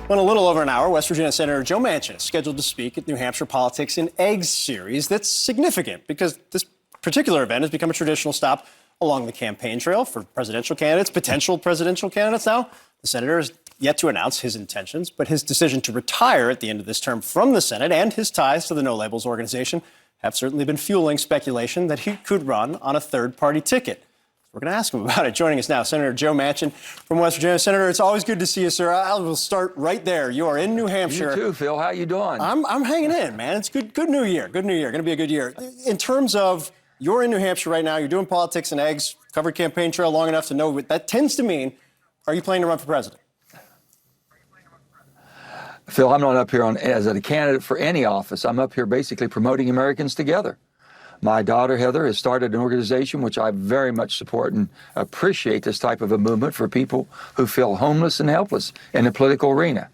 Well, in a little over an hour, West Virginia Senator Joe Manchin is scheduled to speak at New Hampshire Politics in Eggs series that's significant because this particular event has become a traditional stop along the campaign trail for presidential candidates, potential presidential candidates now. The senator has yet to announce his intentions, but his decision to retire at the end of this term from the Senate and his ties to the No Labels organization have certainly been fueling speculation that he could run on a third-party ticket. We're going to ask him about it. Joining us now, Senator Joe Manchin from West Virginia. Senator, it's always good to see you, sir. I will start right there. You are in New Hampshire. You too, Phil. How you doing? I'm hanging in, man. It's good new year. Good new year. Going to be a good year. In terms of you're in New Hampshire right now, you're doing politics and eggs, covered campaign trail long enough to know what that tends to mean. Are you planning to run for president? Phil, I'm not up here as a candidate for any office. I'm up here basically promoting Americans together. My daughter, Heather, has started an organization which I very much support and appreciate this type of a movement for people who feel homeless and helpless in the political arena.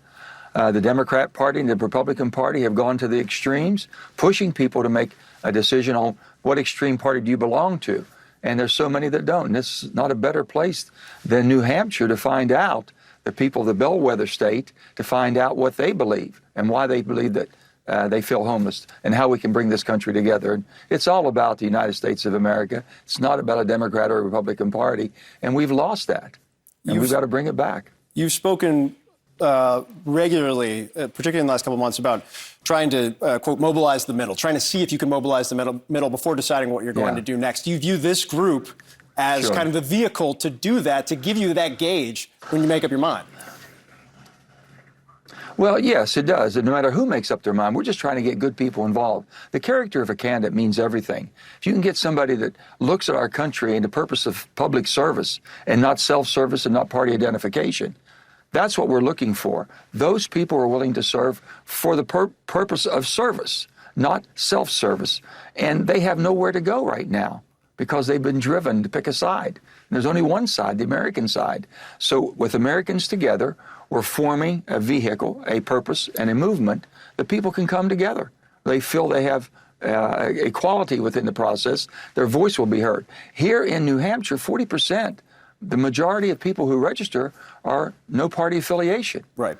The Democrat Party and the Republican Party have gone to the extremes, pushing people to make a decision on what extreme party do you belong to. And there's so many that don't. And this is not a better place than New Hampshire to find out, the people of the bellwether state, to find out what they believe and why they believe that they feel homeless and how we can bring this country together. And it's all about the United States of America. It's not about a Democrat or a Republican Party. And we've lost that. And we've got to bring it back. You've spoken regularly, particularly in the last couple of months, about trying to, quote, mobilize the middle, trying to see if you can mobilize the middle before deciding what you're going to do next. You view this group as kind of the vehicle to do that, to give you that gauge when you make up your mind. Well, yes, it does. And no matter who makes up their mind, we're just trying to get good people involved. The character of a candidate means everything. If you can get somebody that looks at our country and the purpose of public service and not self-service and not party identification, that's what we're looking for. Those people are willing to serve for the purpose of service, not self-service. And they have nowhere to go right now because they've been driven to pick a side. And there's only one side, the American side. So with Americans together, we're forming a vehicle, a purpose, and a movement that people can come together. They feel they have equality within the process. Their voice will be heard. Here in New Hampshire, 40%, the majority of people who register are no party affiliation. Right.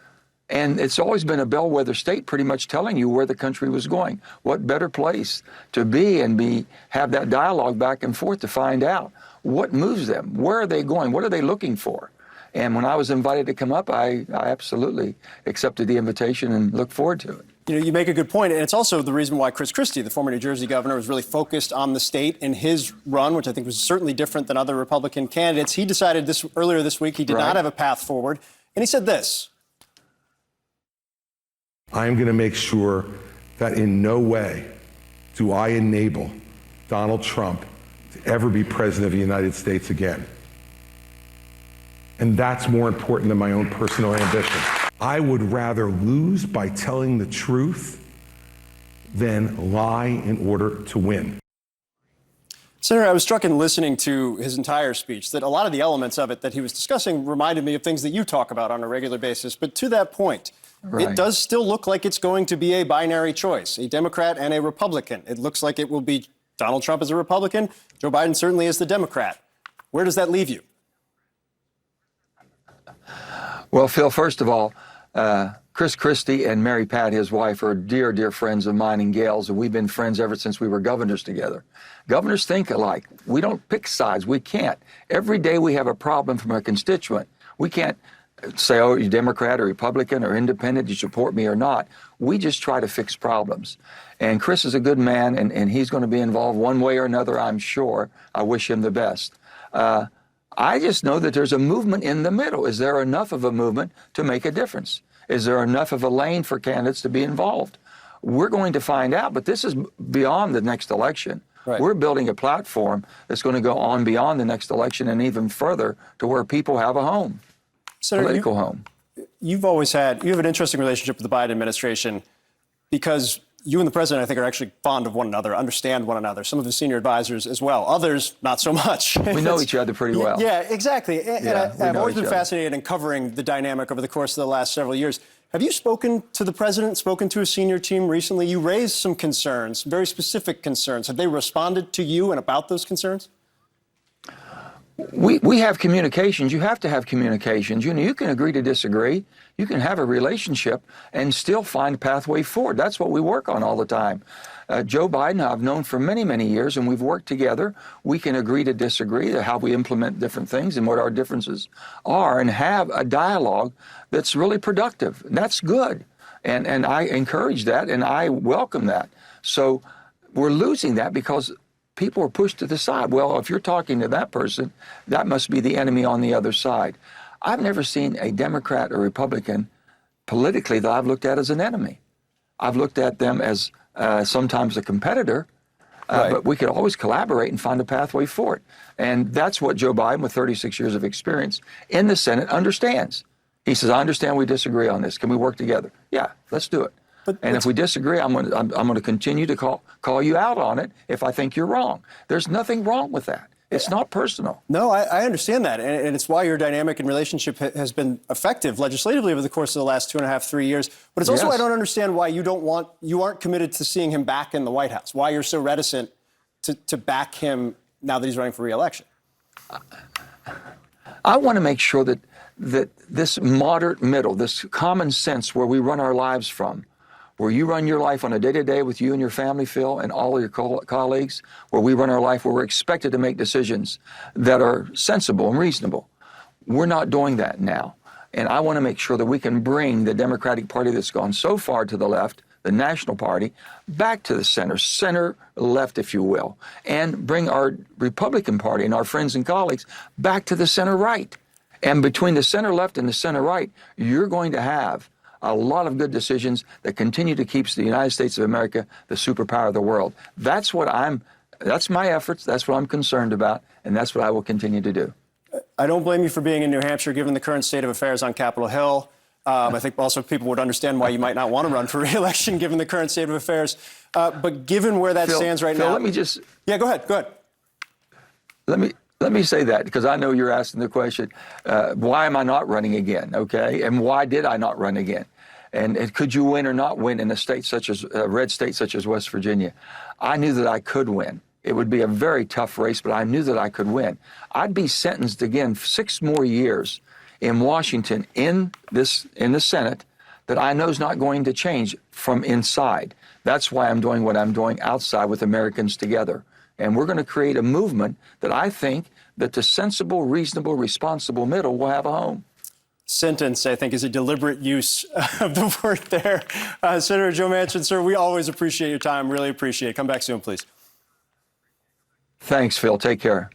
And it's always been a bellwether state pretty much telling you where the country was going. What better place to be and have that dialogue back and forth to find out what moves them, where are they going, what are they looking for? And when I was invited to come up, I absolutely accepted the invitation and look forward to it. You know, you make a good point, and it's also the reason why Chris Christie, the former New Jersey governor, was really focused on the state in his run, which I think was certainly different than other Republican candidates. He decided earlier this week he did not have a path forward, and he said this. I am going to make sure that in no way do I enable Donald Trump to ever be president of the United States again. And that's more important than my own personal ambition. I would rather lose by telling the truth than lie in order to win. Senator, I was struck in listening to his entire speech that a lot of the elements of it that he was discussing reminded me of things that you talk about on a regular basis. But to that point, it does still look like it's going to be a binary choice, a Democrat and a Republican. It looks like it will be Donald Trump as a Republican, Joe Biden certainly as the Democrat. Where does that leave you? Well, Phil, first of all, Chris Christie and Mary Pat, his wife, are dear, dear friends of mine and Gail's, and we've been friends ever since we were governors together. Governors think alike. We don't pick sides. We can't. Every day we have a problem from a constituent. We can't say, oh, you're Democrat or Republican or independent, you support me or not. We just try to fix problems. And Chris is a good man, and he's going to be involved one way or another, I'm sure. I wish him the best. I just know that there's a movement in the middle. Is there enough of a movement to make a difference? Is there enough of a lane for candidates to be involved? We're going to find out, but this is beyond the next election. Right. We're building a platform that's going to go on beyond the next election and even further to where people have a home, Senator, political home. You have an interesting relationship with the Biden administration because you and the president, I think, are actually fond of one another, understand one another, some of the senior advisors as well. Others, not so much. We know each other pretty well. Yeah, exactly. And I've always been fascinated in covering the dynamic over the course of the last several years. Have you spoken to the president, spoken to a senior team recently? You raised some concerns, very specific concerns. Have they responded to you and about those concerns? we have communications. You have to have communications. You know, you can agree to disagree. You can have a relationship and still find a pathway forward. That's what we work on all the time. Joe Biden, I've known for many, many years, and we've worked together. We can agree to disagree, how we implement different things and what our differences are, and have a dialogue that's really productive. That's good. And I encourage that, and I welcome that. So we're losing that because people are pushed to the side. Well, if you're talking to that person, that must be the enemy on the other side. I've never seen a Democrat or Republican politically that I've looked at as an enemy. I've looked at them as sometimes a competitor, but we could always collaborate and find a pathway forward. And that's what Joe Biden, with 36 years of experience in the Senate, understands. He says, I understand we disagree on this. Can we work together? Yeah, let's do it. And if we disagree, I'm going to continue to call you out on it if I think you're wrong. There's nothing wrong with that. It's not personal. No, I understand that. And it's why your dynamic and relationship has been effective legislatively over the course of the last 2.5, 3 years. But it's also why I don't understand why you aren't committed to seeing him back in the White House, why you're so reticent to back him now that he's running for re-election. I want to make sure that this moderate middle, this common sense where we run our lives from, where you run your life on a day-to-day with you and your family, Phil, and all of your colleagues, where we run our life where we're expected to make decisions that are sensible and reasonable. We're not doing that now. And I want to make sure that we can bring the Democratic Party that's gone so far to the left, the National Party, back to the center left, if you will, and bring our Republican Party and our friends and colleagues back to the center right. And between the center left and the center right, you're going to have a lot of good decisions that continue to keep the United States of America the superpower of the world. That's my efforts, that's what I'm concerned about, and that's what I will continue to do. I don't blame you for being in New Hampshire, given the current state of affairs on Capitol Hill. I think also people would understand why you might not want to run for re-election, given the current state of affairs. But given where that stands right now... Let me just... Yeah, go ahead. Let me say that, because I know you're asking the question, why am I not running again, okay? And why did I not run again? And could you win or not win in a state such as a red state such as West Virginia? I knew that I could win. It would be a very tough race, but I knew that I could win. I'd be sentenced again 6 more years in Washington in the Senate that I know is not going to change from inside. That's why I'm doing what I'm doing outside with Americans together. And we're going to create a movement that I think that the sensible, reasonable, responsible middle will have a home. Sentence, I think, is a deliberate use of the word there. Senator Joe Manchin, sir, we always appreciate your time. Really appreciate it. Come back soon, please. Thanks, Phil. Take care.